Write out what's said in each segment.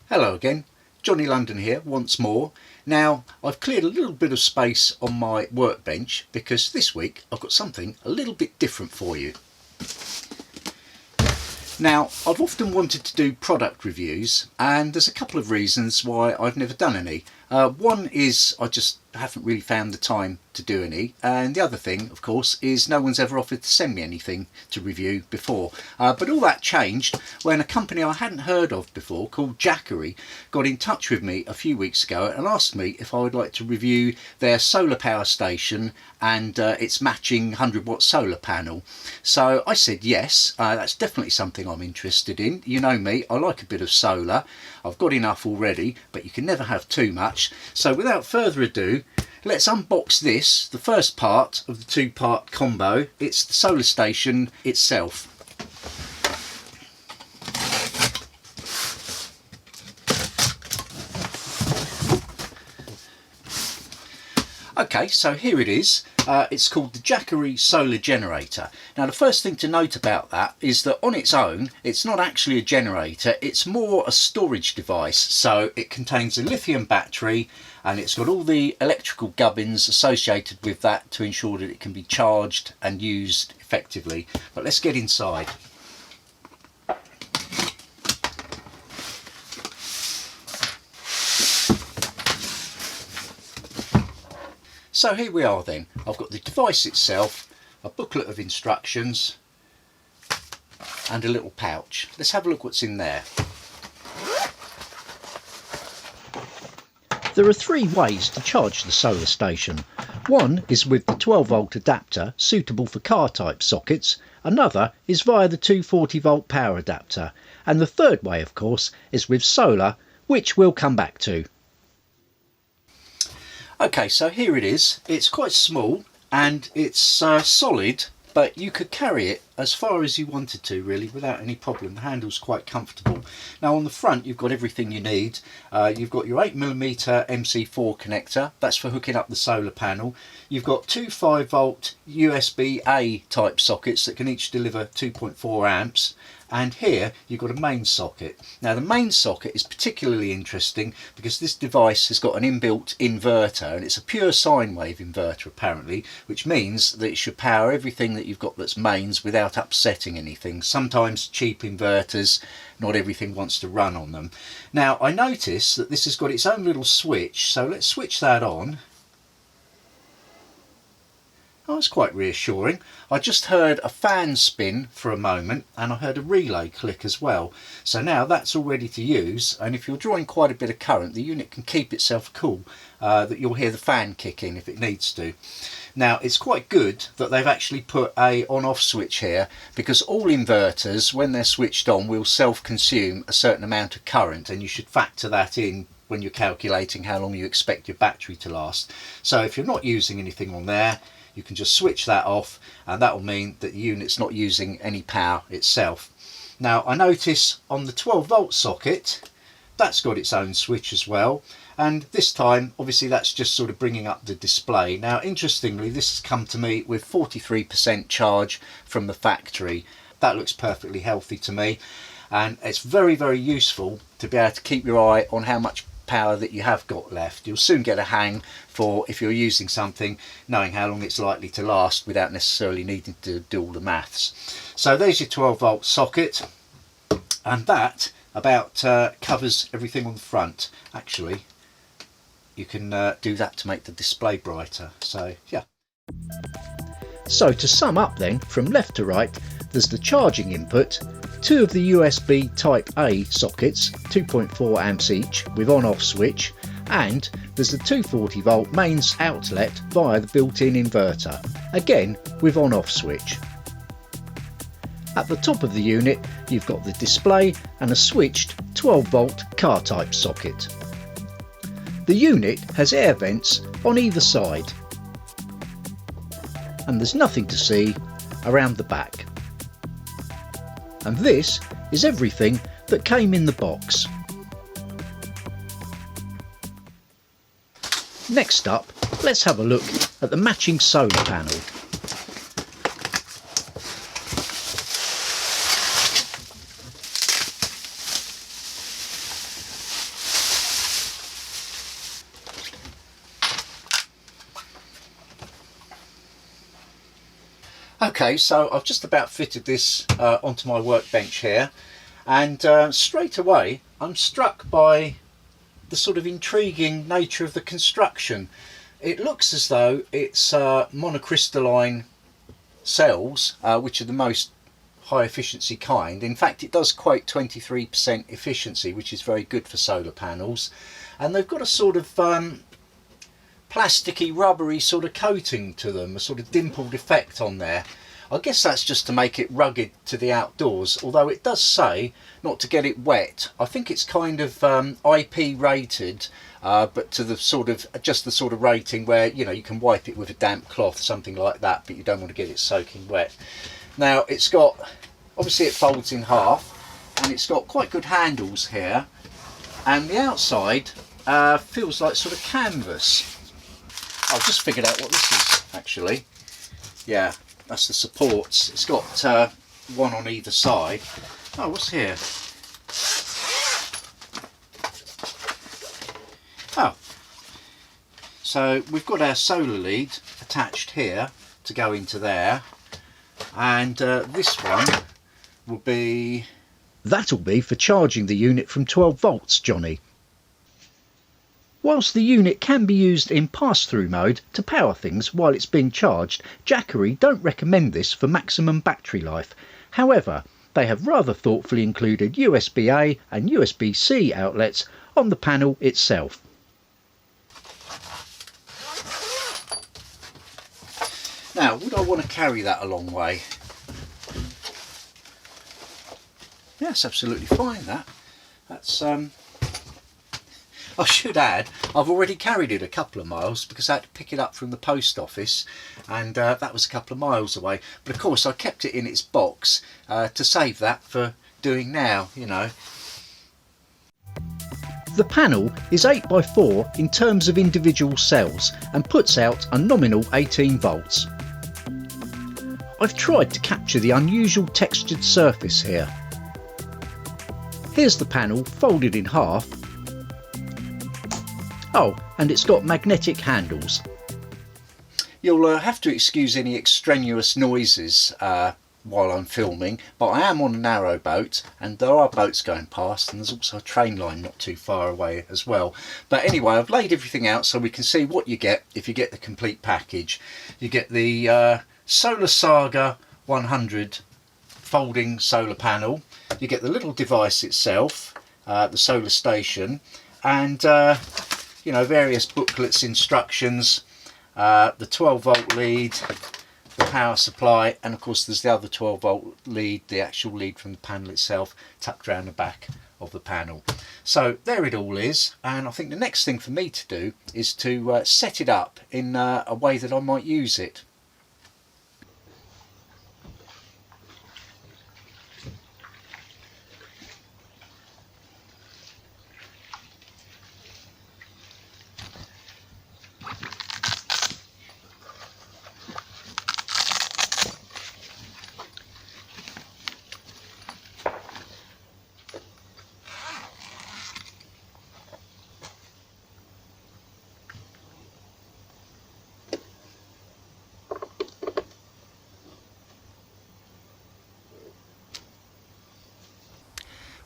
Hello again, Johnny London here once more. Now I've cleared a little bit of space on my workbench because this week I've got something a little bit different for you. Now I've often wanted to do product reviews and there's a couple of reasons why I've never done any. One is I just haven't really found the time to do any, and the other thing of course is no one's ever offered to send me anything to review before. But all that changed when a company I hadn't heard of before called Jackery got in touch with me a few weeks ago and asked me if I would like to review their solar power station and its matching 100-watt solar panel. So I said yes, that's definitely something I'm interested in. You know me, I like a bit of solar. I've got enough already, but you can never have too much. So without further ado, let's unbox this, the first part of the two-part combo. It's the solar station itself. Okay, so here it is. It's called the Jackery solar generator. Now the first thing to note about that is that on its own it's not actually a generator, it's more a storage device. So it contains a lithium battery and it's got all the electrical gubbins associated with that to ensure that it can be charged and used effectively. But let's get inside. So here we are then. I've got the device itself, a booklet of instructions and a little pouch. Let's have a look what's in there. There are three ways to charge the solar station. One is with the 12-volt adapter suitable for car type sockets, another is via the 240-volt power adapter, and the third way of course is with solar, which we'll come back to. Okay, so here it is. It's quite small and it's solid, but you could carry it as far as you wanted to really without any problem. The handle's quite comfortable. Now on the front you've got everything you need. You've got your 8mm MC4 connector, that's for hooking up the solar panel. You've got two 5-volt USB-A type sockets that can each deliver 2.4 amps. And here you've got a main socket. Now the main socket is particularly interesting because this device has got an inbuilt inverter, and it's a pure sine wave inverter apparently, which means that it should power everything that you've got that's mains without upsetting anything. Sometimes cheap inverters, not everything wants to run on them. Now I notice that this has got its own little switch, so let's switch that on. Oh, that's quite reassuring. I just heard a fan spin for a moment and I heard a relay click as well. So now that's all ready to use, and if you're drawing quite a bit of current the unit can keep itself cool, that you'll hear the fan kick in if it needs to. Now it's quite good that they've actually put a on-off switch here, because all inverters when they're switched on will self-consume a certain amount of current, and you should factor that in when you're calculating how long you expect your battery to last. So if you're not using anything on there, you can just switch that off and that will mean that the unit's not using any power itself. Now I notice on the 12-volt socket that's got its own switch as well, and this time obviously that's just sort of bringing up the display. Now interestingly this has come to me with 43% charge from the factory. That looks perfectly healthy to me, and it's very useful to be able to keep your eye on how much power that you have got left. You'll soon get a hang for, if you're using something, knowing how long it's likely to last without necessarily needing to do all the maths. So there's your 12-volt socket, and that about covers everything on the front. Actually you can do that to make the display brighter, so yeah. So to sum up then, from left to right, there's the charging input, two of the USB type A sockets, 2.4 amps each with on-off switch, and there's the 240-volt mains outlet via the built-in inverter, again with on-off switch. At the top of the unit you've got the display and a switched 12-volt car type socket. The unit has air vents on either side, and there's nothing to see around the back. And this is everything that came in the box. Next up, let's have a look at the matching solar panel. Okay, so I've just about fitted this onto my workbench here, and straight away I'm struck by the sort of intriguing nature of the construction. It looks as though it's monocrystalline cells, which are the most high efficiency kind. In fact, it does quote 23% efficiency, which is very good for solar panels, and they've got a sort of plasticky, rubbery sort of coating to them, a sort of dimpled effect on there. I guess that's just to make it rugged to the outdoors, although it does say not to get it wet. I think it's kind of IP rated, but to the sort of, just the sort of rating where, you know, you can wipe it with a damp cloth, something like that, but you don't want to get it soaking wet. Now it's got, obviously it folds in half, and it's got quite good handles here, and the outside feels like sort of canvas. I've just figured out what this is actually. Yeah, that's the supports. It's got one on either side. Oh, what's here? Oh, so we've got our solar lead attached here to go into there, and this one will be... That'll be for charging the unit from 12 volts, Johnny. Whilst the unit can be used in pass-through mode to power things while it's being charged, Jackery don't recommend this for maximum battery life. However, they have rather thoughtfully included USB-A and USB-C outlets on the panel itself. Now, would I want to carry that a long way? Yeah, it's absolutely fine, that's I should add, I've already carried it a couple of miles because I had to pick it up from the post office, and that was a couple of miles away. But of course I kept it in its box to save that for doing now, you know. The panel is 8x4 in terms of individual cells and puts out a nominal 18 volts. I've tried to capture the unusual textured surface here. Here's the panel folded in half. Oh, and it's got magnetic handles. You'll have to excuse any extraneous noises while I'm filming, but I am on a narrow boat and there are boats going past, and there's also a train line not too far away as well. But anyway, I've laid everything out so we can see what you get if you get the complete package. You get the SolarSaga 100 folding solar panel, you get the little device itself, the solar station, and you know, various booklets, instructions, the 12 volt lead, the power supply, and of course there's the other 12 volt lead, the actual lead from the panel itself, tucked around the back of the panel. So there it all is, and I think the next thing for me to do is to set it up in a way that I might use it.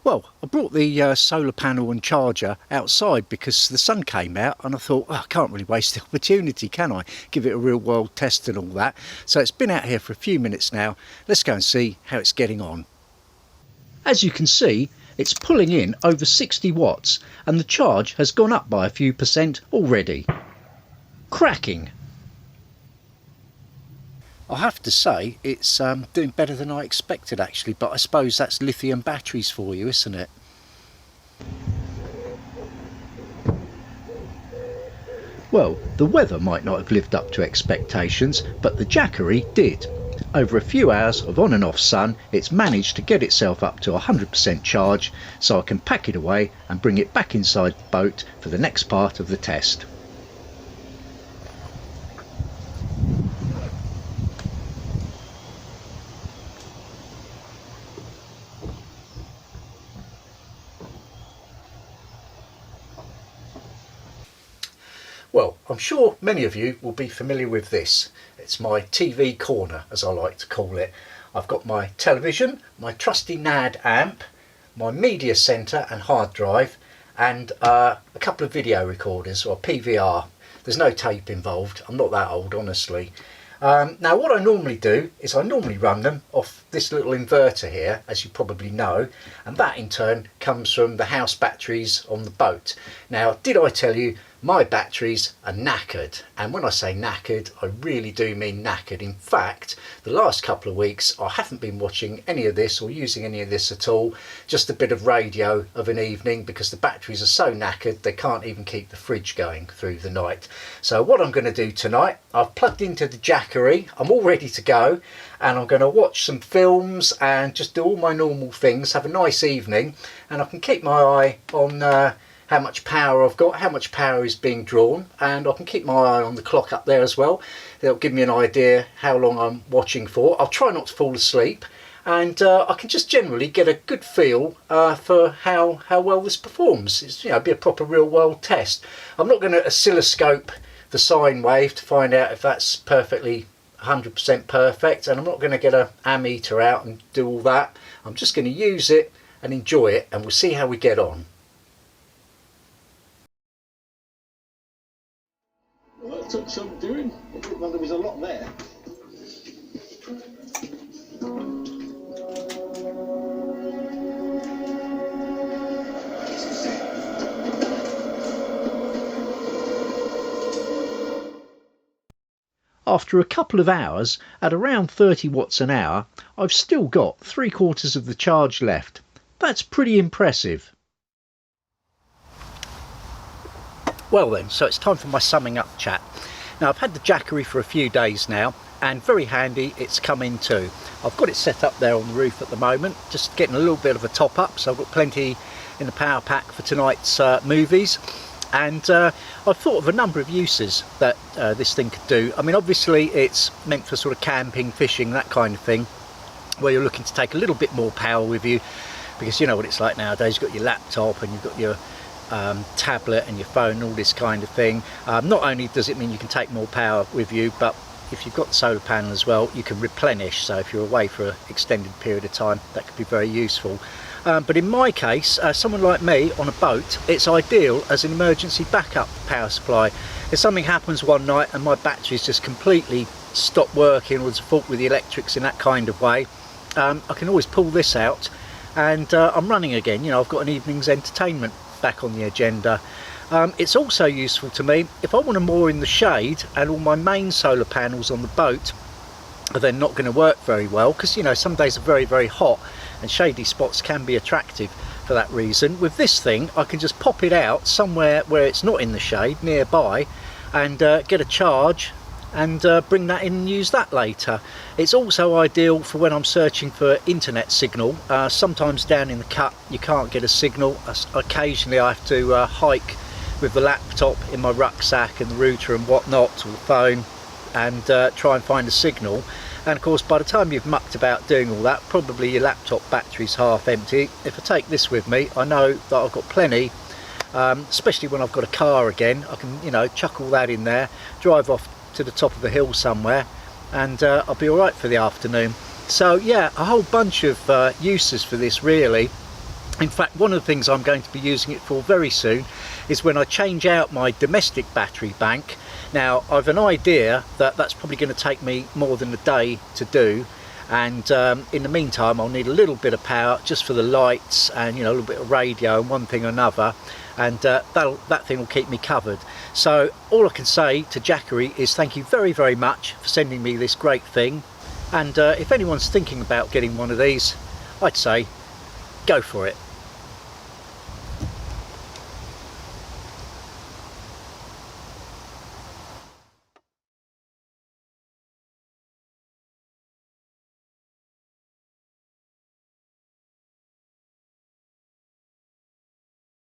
Well, I brought the solar panel and charger outside because the sun came out, and I thought, oh, I can't really waste the opportunity, can I? Give it a real world test and all that. So it's been out here for a few minutes now. Let's go and see how it's getting on. As you can see, it's pulling in over 60 watts and the charge has gone up by a few percent already. Cracking! I have to say it's doing better than I expected actually, but I suppose that's lithium batteries for you, isn't it? Well, the weather might not have lived up to expectations, but the Jackery did. Over a few hours of on and off sun, it's managed to get itself up to 100% charge, so I can pack it away and bring it back inside the boat for the next part of the test. Well, I'm sure many of you will be familiar with this. It's my TV corner, as I like to call it. I've got my television, my trusty NAD amp, my media centre and hard drive, and a couple of video recorders, or PVR. There's no tape involved. I'm not that old, honestly. Now what I normally do is I normally run them off this little inverter here, as you probably know, and that in turn comes from the house batteries on the boat. Now, did I tell you my batteries are knackered? And when I say knackered, I really do mean knackered. In fact, the last couple of weeks I haven't been watching any of this or using any of this at all, just a bit of radio of an evening, because the batteries are so knackered they can't even keep the fridge going through the night. So what I'm going to do tonight, I've plugged into the Jackery, I'm all ready to go, and I'm going to watch some films and just do all my normal things, have a nice evening, and I can keep my eye on how much power I've got, how much power is being drawn, and I can keep my eye on the clock up there as well. That'll give me an idea how long I'm watching for. I'll try not to fall asleep, and I can just generally get a good feel for how well this performs. It's, you know, be a proper real world test. I'm not going to oscilloscope the sine wave to find out if that's perfectly 100% perfect, and I'm not going to get a ammeter out and do all that. I'm just going to use it and enjoy it, and we'll see how we get on. Well, that took some doing. Well, there was a lot there. After a couple of hours at around 30 watts an hour, I've still got 3/4 of the charge left. That's pretty impressive. Well then, so it's time for my summing up chat. Now, I've had the Jackery for a few days now, and very handy it's come in too. I've got it set up there on the roof at the moment, just getting a little bit of a top up, so I've got plenty in the power pack for tonight's movies. And I've thought of a number of uses that this thing could do. I mean, obviously it's meant for sort of camping, fishing, that kind of thing, where you're looking to take a little bit more power with you, because you know what it's like nowadays. You've got your laptop and you've got your tablet and your phone and all this kind of thing. Not only does it mean you can take more power with you, but if you've got the solar panel as well, you can replenish. So if you're away for an extended period of time, that could be very useful. But in my case, someone like me on a boat, it's ideal as an emergency backup power supply. If something happens one night and my batteries just completely stop working, or there's a fault with the electrics in that kind of way, I can always pull this out and I'm running again. You know, I've got an evening's entertainment back on the agenda. It's also useful to me if I want to moor in the shade and all my main solar panels on the boat are then not going to work very well, because you know, some days are very, very hot and shady spots can be attractive for that reason. With this thing, I can just pop it out somewhere where it's not in the shade nearby and get a charge and bring that in and use that later. It's also ideal for when I'm searching for internet signal. Sometimes down in the cut you can't get a signal. Occasionally I have to hike with the laptop in my rucksack and the router and whatnot, or the phone, and try and find a signal. And of course, by the time you've mucked about doing all that, probably your laptop battery's half empty. If I take this with me, I know that I've got plenty, especially when I've got a car again. I can, you know, chuck all that in there, drive off to the top of a hill somewhere, and I'll be all right for the afternoon. So yeah, a whole bunch of uses for this, really. In fact, one of the things I'm going to be using it for very soon is when I change out my domestic battery bank. Now, I've an idea that that's probably going to take me more than a day to do, and in the meantime I'll need a little bit of power just for the lights and, you know, a little bit of radio and one thing or another, and that thing will keep me covered. So all I can say to Jackery is thank you very, very much for sending me this great thing, and if anyone's thinking about getting one of these, I'd say go for it.